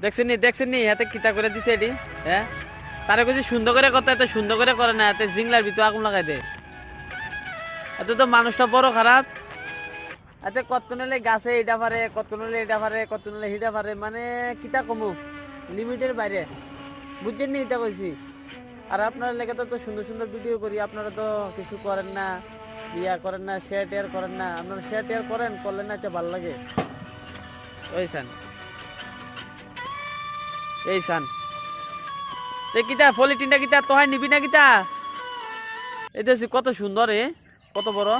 দেখছেন নি হাতে কিতা করে দিছে এটি। হ্যাঁ তারে কিছু সুন্দর করে কথা, এত সুন্দর করে করে না, এতে জিংলার ভিতরে আগুন লাগাই দে। এত তো মানুষটা বড় খারাপ। এতে কত নলে গাছে এটা পারে, কত নলে এটা পারে, কত নলে হিটা পারে, মানে কিতা কমু লিমিটের বাইরে। বুঝছেন নি এটা কইছি। আর আপনার লেগে তো সুন্দর সুন্দর ভিডিও করি, আপনারা তো কিছু করেন না, ইয়া করেন না, শেয়ার টেয়ার করেন না। আপনারা শেয়ার টেয়ার করেন, করলেন না, এটা ভালো লাগে। ওইসান এই সান কিতা পলিটিনটা কিতা তোহাই নিবি না কিতা? এই দেখছি কত সুন্দর, কত বড়।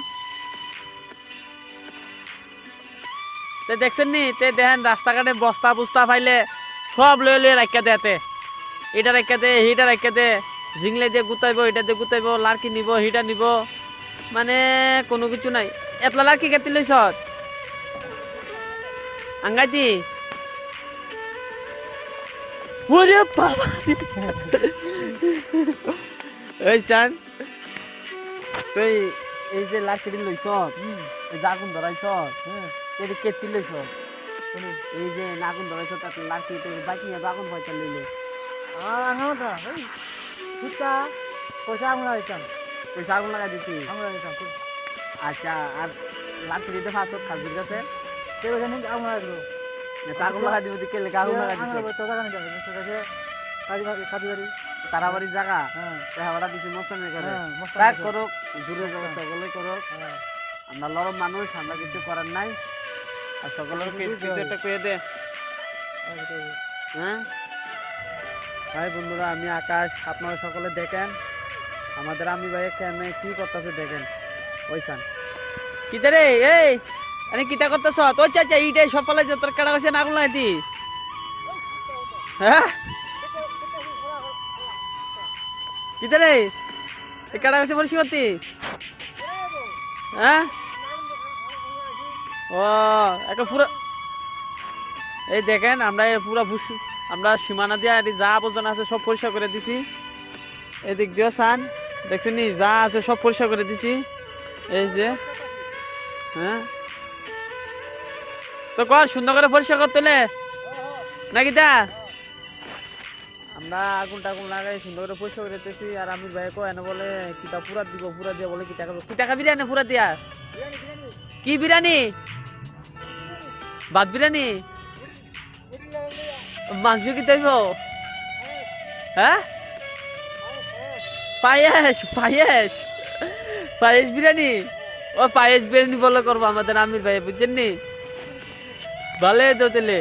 দেখছেন নি দেখেন রাস্তাঘাটে বস্তা বুস্তা পাইলে সব লয়ে লয়ে রাখা দেতে, এটা রাখা দে, হিটা রাখা দে, জিংলে দিয়ে গুতাইব, এটা দিয়ে গুতাইব, লার্কি নিব, হিটা নিব, মানে কোনো কিছু নাই। এতলা লার্কি কাটি লইছ আঙ্গাইতি? ওরে বাবা এই চান তুই এই যে লার্কি লইছ, এই যে আগুন ধরাইছ, এটা কেটে লইছ, এই যে আগুন ধরাইছ তাতে লার্কি বাকি আগুন পয়সা লইলে পয়সা আগুন লাগাইতাম, পয়সা আগুন লাগাই দিচ্ছি। আগুন লাগাইতাম। আচ্ছা আর লার্কি দিতে ফাঁসত কাজের কাছে কে বলছেন আগুন লাগাইলো? আগুন লাগাই দিব, কে লেগে আগুন লাগাই দিচ্ছে? তারা বাড়ির জায়গা ভাড়া দিচ্ছে মস্তানি করে, তাই করুক, দূরের ব্যবস্থা করলে করুক। আমরা লরম মানুষ, আমরা কিছু করার নাই। আর সকলের কিছু একটা কয়ে দে। হ্যাঁ ভাই বন্ধুরা, আমি আকাশ, আপনারা সকলে দেখেন আমাদের আমি ভাই কেমনে কি করতেছে দেখেন। ওইসান কিতা রে, এই আরে কিতা করতেছ? তোর চাচা ইটাই সকালে যত কাটা গেছে না আগুন লাগাইতি। হ্যাঁ কিতা রে কাটা গেছে পরিষ্কার করতি? হ্যাঁ ও একটা পুরো এই দেখেন আমরা পুরা আমরা সীমানা দিয়ে যা আবর্জনা আছে সব পরিষ্কার করে দিছি। এদিক দিয়েও সান দেখছেন নি, যা আছে সব পরিষ্কার করে দিছি। এই যে হ্যাঁ তো কর সুন্দর করে পরিষ্কার করতে নাকি তা আমরা আগুন টাগুন লাগাই সুন্দর করে পরিষ্কার করে দিতেছি। আর আমি ভাই এনে বলে কিতা পুরা দিব, পুরা দিয়ে বলে কিতা খাবো, কিতা খাবি রে পুরা দিয়া? কি বিরিয়ানি? ভাত বিরিয়ানি? মাংস কি দেব? হ্যাঁ পায়েস, পায়েস, পায়েস বিরিয়ানি। ও পায়েস বিরিয়ানি বলে করবো আমাদের আমির ভাই, বুঝছেন নি? ভালো তো তেলে